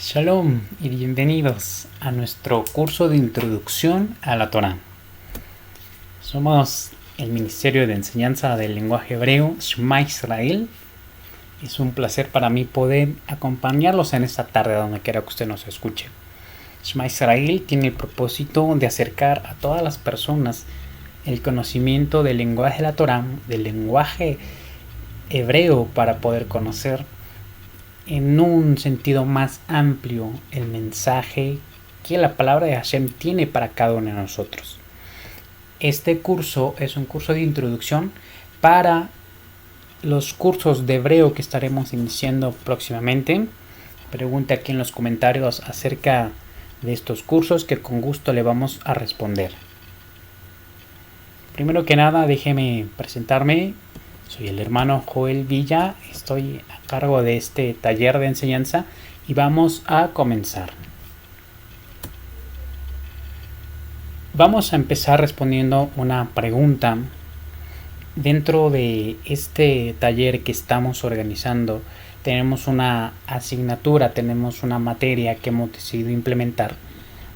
Shalom y bienvenidos a nuestro curso de introducción a la Torá. Somos el Ministerio de Enseñanza del Lenguaje Hebreo, Shema Israel. Es un placer para mí poder acompañarlos en esta tarde donde quiera que usted nos escuche. Shema Israel tiene el propósito de acercar a todas las personas el conocimiento del lenguaje de la Torá, del lenguaje hebreo, para poder conocer en un sentido más amplio el mensaje que la palabra de Hashem tiene para cada uno de nosotros. Este curso es un curso de introducción para los cursos de hebreo que estaremos iniciando próximamente. Pregunte aquí en los comentarios acerca de estos cursos que con gusto le vamos a responder. Primero que nada, déjeme presentarme. Soy el hermano Joel Villa, estoy a cargo de este taller de enseñanza y vamos a comenzar. Vamos a empezar respondiendo una pregunta. Dentro de este taller que estamos organizando, tenemos una asignatura, tenemos una materia que hemos decidido implementar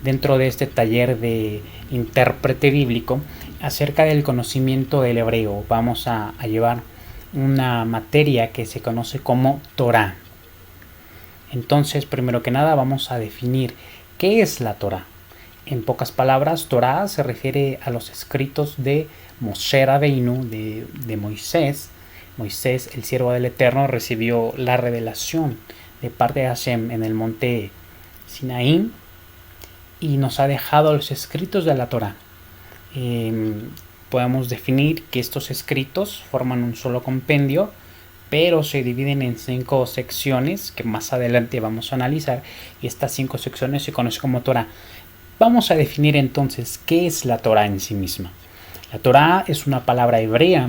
dentro de este taller de intérprete bíblico acerca del conocimiento del hebreo. Vamos a llevar una materia que se conoce como Torá. Entonces, primero que nada, vamos a definir qué es la Torá. En pocas palabras, Torá se refiere a los escritos de Moshe Rabbeinu, de Moisés. Moisés, el siervo del Eterno, recibió la revelación de parte de Hashem en el monte Sinaí y nos ha dejado los escritos de la Torá. Podemos definir que estos escritos forman un solo compendio, pero se dividen en 5 secciones que más adelante vamos a analizar, y estas 5 secciones se conocen como Torá. Vamos a definir entonces qué es la Torá en sí misma. La Torá es una palabra hebrea,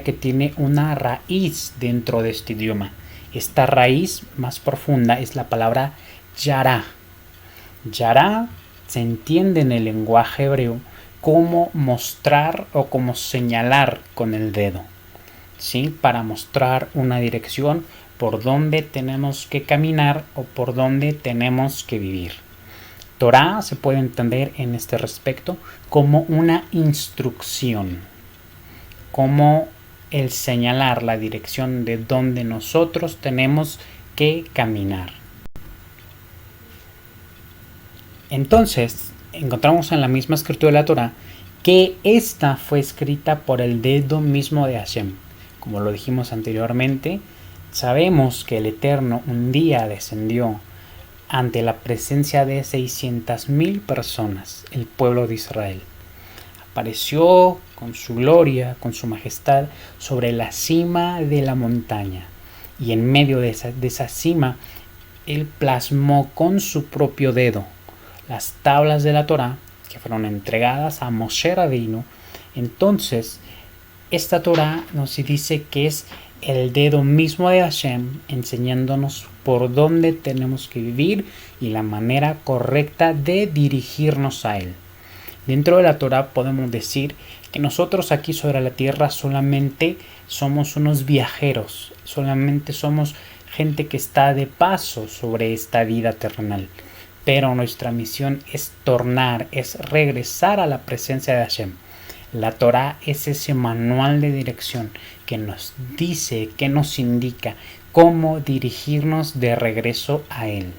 que tiene una raíz dentro de este idioma. Esta raíz más profunda es la palabra yará. Yará se entiende en el lenguaje hebreo como mostrar o como señalar con el dedo, ¿sí? Para mostrar una dirección por donde tenemos que caminar o por donde tenemos que vivir. Torá se puede entender en este respecto como una instrucción, como el señalar la dirección de donde nosotros tenemos que caminar. Entonces, encontramos en la misma escritura de la Torá que esta fue escrita por el dedo mismo de Hashem. Como lo dijimos anteriormente, sabemos que el Eterno un día descendió ante la presencia de 600,000 personas, el pueblo de Israel. Apareció con su gloria, con su majestad, sobre la cima de la montaña. Y en medio de esa cima, él plasmó con su propio dedo las tablas de la Torá que fueron entregadas a Moshe Rabbeinu. Entonces, esta Torá nos dice que es el dedo mismo de Hashem enseñándonos por dónde tenemos que vivir y la manera correcta de dirigirnos a él. Dentro de la Torá podemos decir que nosotros aquí sobre la tierra solamente somos unos viajeros, solamente somos gente que está de paso sobre esta vida terrenal. Pero nuestra misión es regresar a la presencia de Hashem. La Torá es ese manual de dirección que nos dice, que nos indica cómo dirigirnos de regreso a Él.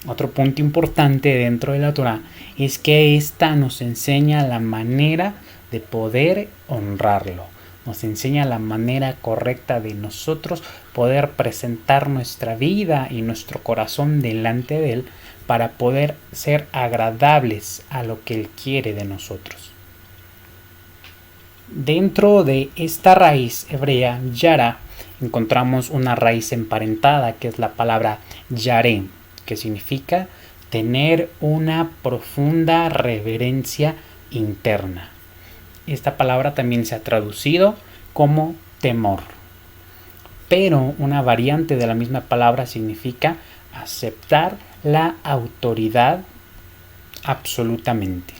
Otro punto importante dentro de la Torá es que esta nos enseña la manera de poder honrarlo. Nos enseña la manera correcta de nosotros poder presentar nuestra vida y nuestro corazón delante de Él para poder ser agradables a lo que Él quiere de nosotros. Dentro de esta raíz hebrea, yara, encontramos una raíz emparentada que es la palabra yaré, que significa tener una profunda reverencia interna. Esta palabra también se ha traducido como temor. Pero una variante de la misma palabra significa aceptar la autoridad absolutamente.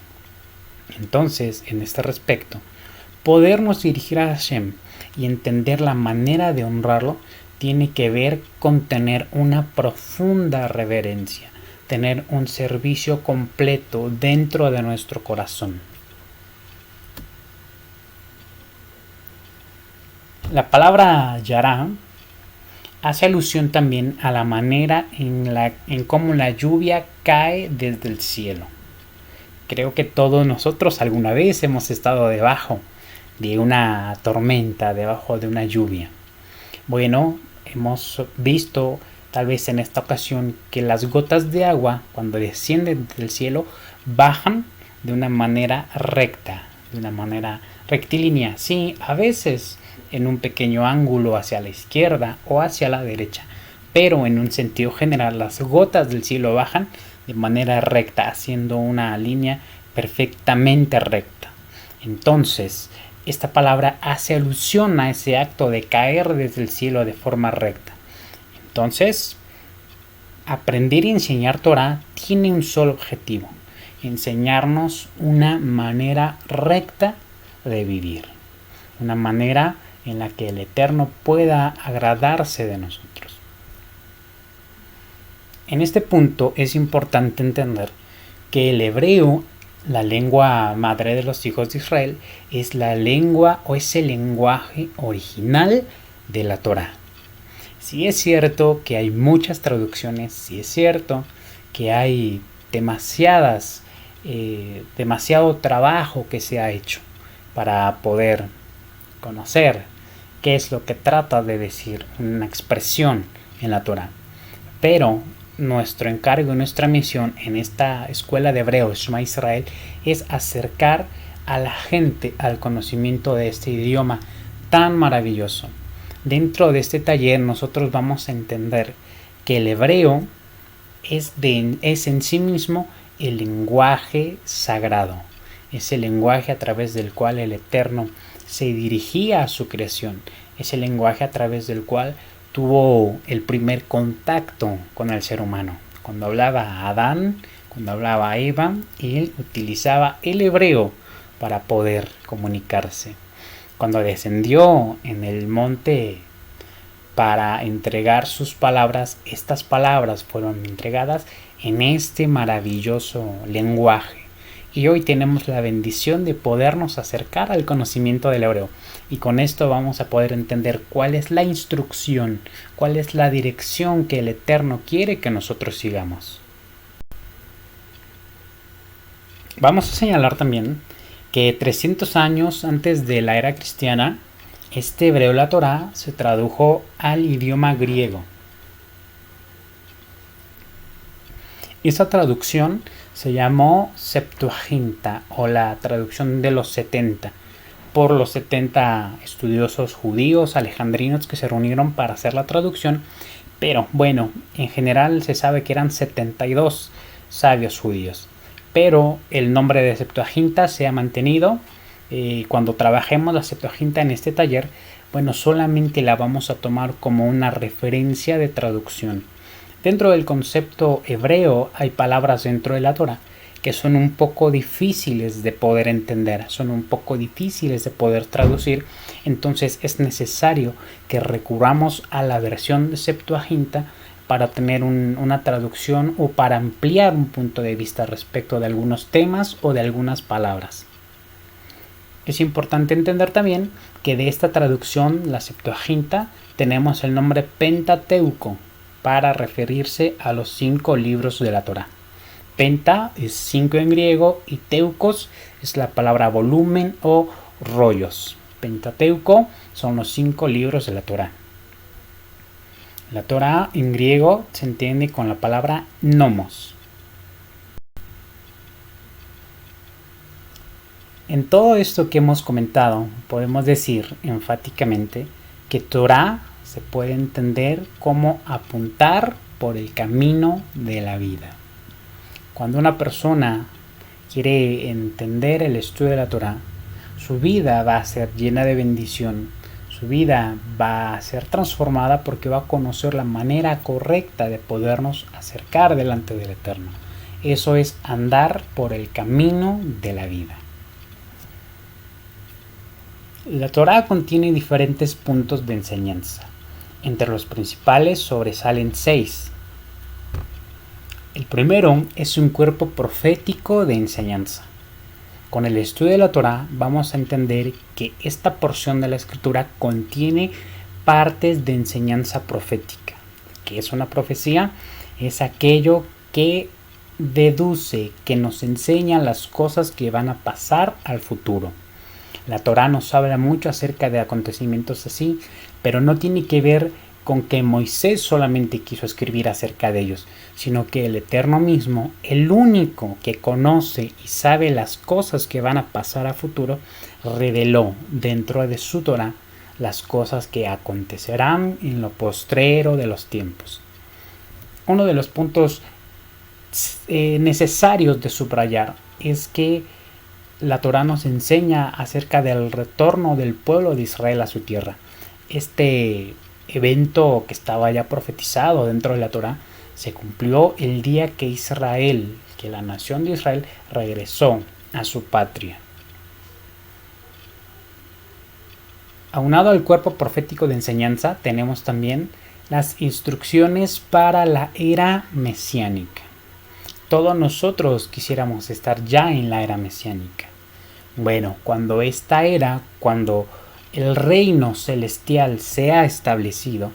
Entonces, en este respecto, podernos dirigir a Hashem y entender la manera de honrarlo tiene que ver con tener una profunda reverencia, tener un servicio completo dentro de nuestro corazón. La palabra yará hace alusión también a la manera en cómo la lluvia cae desde el cielo. Creo que todos nosotros alguna vez hemos estado debajo de una tormenta, debajo de una lluvia. Bueno, hemos visto tal vez en esta ocasión que las gotas de agua, cuando descienden del cielo, bajan de una manera recta, de una manera rectilínea. Sí, a veces en un pequeño ángulo hacia la izquierda o hacia la derecha, pero en un sentido general las gotas del cielo bajan de manera recta, haciendo una línea perfectamente recta. Entonces, esta palabra hace alusión a ese acto de caer desde el cielo de forma recta. Entonces, aprender y enseñar Torah tiene un solo objetivo: enseñarnos una manera recta de vivir, una manera en la que el Eterno pueda agradarse de nosotros. En este punto es importante entender que el hebreo, la lengua madre de los hijos de Israel, es la lengua o es el lenguaje original de la Torá. Sí es cierto que hay muchas traducciones, sí es cierto que hay demasiado trabajo que se ha hecho para poder conocer qué es lo que trata de decir una expresión en la Torá. Pero nuestro encargo y nuestra misión en esta escuela de hebreo, Shema Israel, es acercar a la gente al conocimiento de este idioma tan maravilloso. Dentro de este taller nosotros vamos a entender que el hebreo es en sí mismo el lenguaje sagrado. Es el lenguaje a través del cual el Eterno se dirigía a su creación. Es el lenguaje a través del cual tuvo el primer contacto con el ser humano. Cuando hablaba a Adán, cuando hablaba a Eva, él utilizaba el hebreo para poder comunicarse. Cuando descendió en el monte para entregar sus palabras, estas palabras fueron entregadas en este maravilloso lenguaje. Y hoy tenemos la bendición de podernos acercar al conocimiento del hebreo. Y con esto vamos a poder entender cuál es la instrucción, cuál es la dirección que el Eterno quiere que nosotros sigamos. Vamos a señalar también que 300 años antes de la era cristiana, este hebreo, la Torá, se tradujo al idioma griego. Esa traducción se llamó Septuaginta, o la traducción de los 70, por los 70 estudiosos judíos alejandrinos que se reunieron para hacer la traducción. Pero bueno, en general se sabe que eran 72 sabios judíos. Pero el nombre de Septuaginta se ha mantenido. Cuando trabajemos la Septuaginta en este taller, bueno, solamente la vamos a tomar como una referencia de traducción. Dentro del concepto hebreo hay palabras dentro de la Torá que son un poco difíciles de poder entender, son un poco difíciles de poder traducir. Entonces es necesario que recurramos a la versión de Septuaginta para tener una traducción o para ampliar un punto de vista respecto de algunos temas o de algunas palabras. Es importante entender también que de esta traducción, la Septuaginta, tenemos el nombre Pentateuco para referirse a los 5 libros de la Torá. Penta es 5 en griego y teucos es la palabra volumen o rollos. Pentateuco son los 5 libros de la Torá. La Torá en griego se entiende con la palabra nomos. En todo esto que hemos comentado, podemos decir enfáticamente que Torá se puede entender como apuntar por el camino de la vida. Cuando una persona quiere entender el estudio de la Torá, su vida va a ser llena de bendición, su vida va a ser transformada porque va a conocer la manera correcta de podernos acercar delante del Eterno. Eso es andar por el camino de la vida. La Torá contiene diferentes puntos de enseñanza. Entre los principales sobresalen 6. El primero es un cuerpo profético de enseñanza. Con el estudio de la Torá vamos a entender que esta porción de la escritura contiene partes de enseñanza profética. ¿Qué es una profecía? Es aquello que deduce, que nos enseña las cosas que van a pasar al futuro. La Torá nos habla mucho acerca de acontecimientos así, pero no tiene que ver con que Moisés solamente quiso escribir acerca de ellos, sino que el Eterno mismo, el único que conoce y sabe las cosas que van a pasar a futuro, reveló dentro de su Torá las cosas que acontecerán en lo postrero de los tiempos. Uno de los puntos necesarios de subrayar es que la Torá nos enseña acerca del retorno del pueblo de Israel a su tierra. Este evento que estaba ya profetizado dentro de la Torá se cumplió el día que Israel, que la nación de Israel regresó a su patria. Aunado al cuerpo profético de enseñanza, tenemos también las instrucciones para la era mesiánica. Todos nosotros quisiéramos estar ya en la era mesiánica. Bueno, cuando esta era, cuando el reino celestial sea establecido,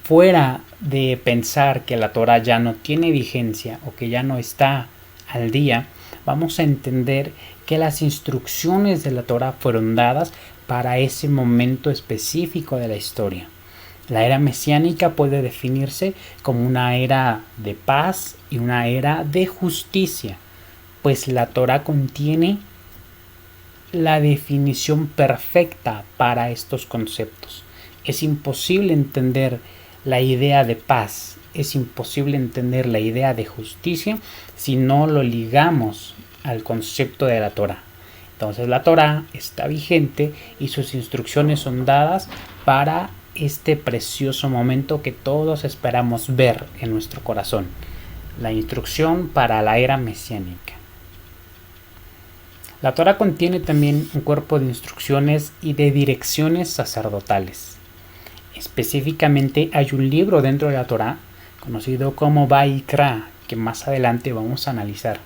fuera de pensar que la Torá ya no tiene vigencia o que ya no está al día, vamos a entender que las instrucciones de la Torá fueron dadas para ese momento específico de la historia. La era mesiánica puede definirse como una era de paz y una era de justicia, pues la Torá contiene la definición perfecta para estos conceptos. Es imposible entender la idea de paz, es imposible entender la idea de justicia si no lo ligamos al concepto de la Torá. Entonces la Torá está vigente y sus instrucciones son dadas para este precioso momento que todos esperamos ver en nuestro corazón, la instrucción para la era mesiánica. La Torá contiene también un cuerpo de instrucciones y de direcciones sacerdotales. Específicamente hay un libro dentro de la Torá conocido como Vaikra, que más adelante vamos a analizar.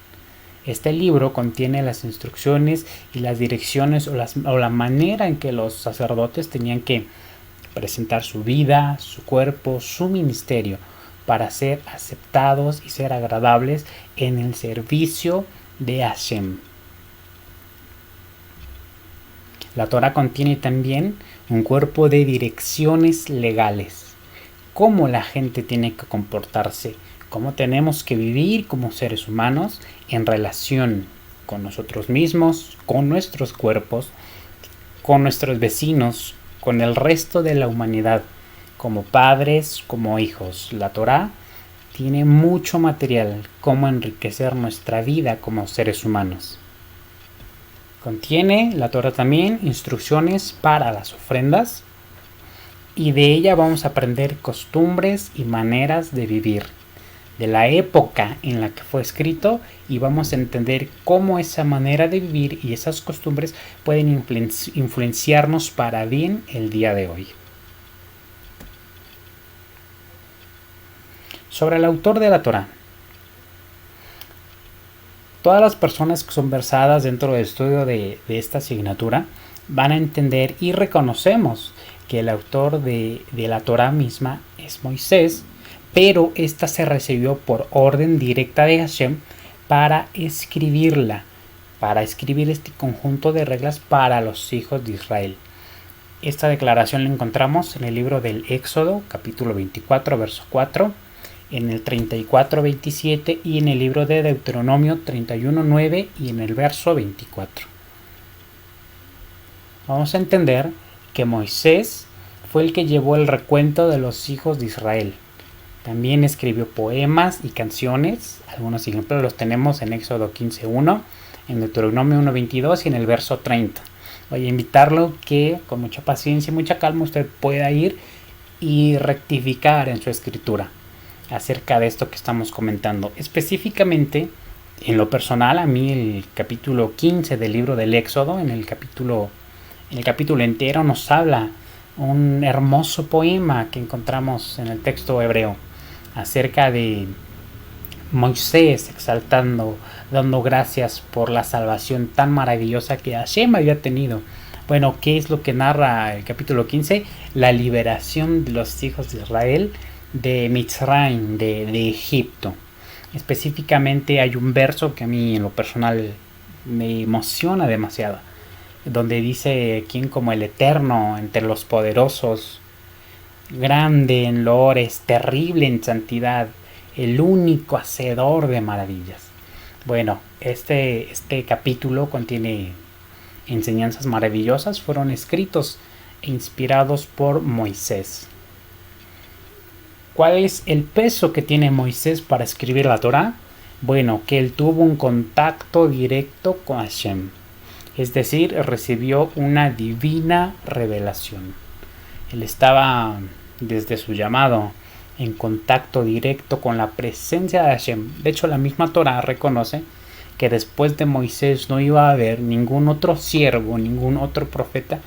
Este libro contiene las instrucciones y las direcciones o la manera en que los sacerdotes tenían que presentar su vida, su cuerpo, su ministerio para ser aceptados y ser agradables en el servicio de Hashem. La Torá contiene también un cuerpo de direcciones legales. Cómo la gente tiene que comportarse, cómo tenemos que vivir como seres humanos en relación con nosotros mismos, con nuestros cuerpos, con nuestros vecinos, con el resto de la humanidad, como padres, como hijos. La Torá tiene mucho material cómo enriquecer nuestra vida como seres humanos. Contiene la Torá también instrucciones para las ofrendas y de ella vamos a aprender costumbres y maneras de vivir de la época en la que fue escrito y vamos a entender cómo esa manera de vivir y esas costumbres pueden influenciarnos para bien el día de hoy. Sobre el autor de la Torá. Todas las personas que son versadas dentro del estudio de esta asignatura van a entender y reconocemos que el autor de la Torá misma es Moisés, pero esta se recibió por orden directa de Hashem para escribirla, para escribir este conjunto de reglas para los hijos de Israel. Esta declaración la encontramos en el libro del Éxodo, capítulo 24, verso 4, en el 34-27 y en el libro de Deuteronomio 31-9 y en el verso 24. Vamos a entender que Moisés fue el que llevó el recuento de los hijos de Israel. También escribió poemas y canciones. Algunos ejemplos los tenemos en Éxodo 15:1, en Deuteronomio 1:22 y en el verso 30. Voy a invitarlo que con mucha paciencia y mucha calma usted pueda ir y rectificar en su escritura acerca de esto que estamos comentando. Específicamente, en lo personal, a mí el capítulo 15 del libro del Éxodo, en el capítulo entero nos habla un hermoso poema que encontramos en el texto hebreo acerca de Moisés exaltando, dando gracias por la salvación tan maravillosa que Hashem había tenido. Bueno, ¿qué es lo que narra el capítulo 15? La liberación de los hijos de Israel de Mitzrayim, de Egipto. Específicamente hay un verso que a mí en lo personal me emociona demasiado, donde dice: ¿quién como el Eterno entre los poderosos, grande en loores, terrible en santidad, el único hacedor de maravillas? Bueno, este capítulo contiene enseñanzas maravillosas, fueron escritos e inspirados por Moisés. ¿Cuál es el peso que tiene Moisés para escribir la Torá? Bueno, que él tuvo un contacto directo con Hashem, es decir, recibió una divina revelación. Él estaba desde su llamado en contacto directo con la presencia de Hashem. De hecho, la misma Torá reconoce que después de Moisés no iba a haber ningún otro siervo, ningún otro profeta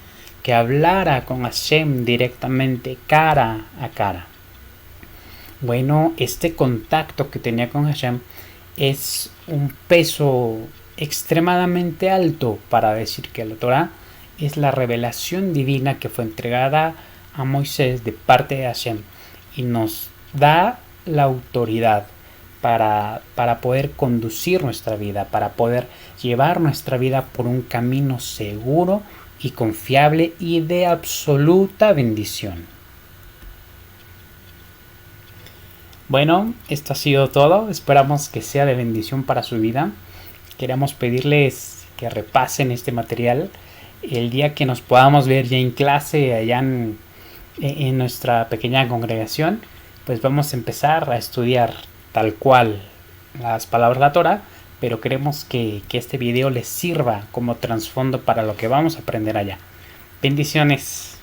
que hablara con Hashem directamente, cara a cara. Bueno, este contacto que tenía con Hashem es un peso extremadamente alto para decir que la Torá es la revelación divina que fue entregada a Moisés de parte de Hashem y nos da la autoridad para poder conducir nuestra vida, para poder llevar nuestra vida por un camino seguro y confiable y de absoluta bendición. Bueno, esto ha sido todo. Esperamos que sea de bendición para su vida. Queremos pedirles que repasen este material. El día que nos podamos ver ya en clase, allá en nuestra pequeña congregación, pues vamos a empezar a estudiar tal cual las palabras de la Torá, pero queremos que este video les sirva como trasfondo para lo que vamos a aprender allá. Bendiciones.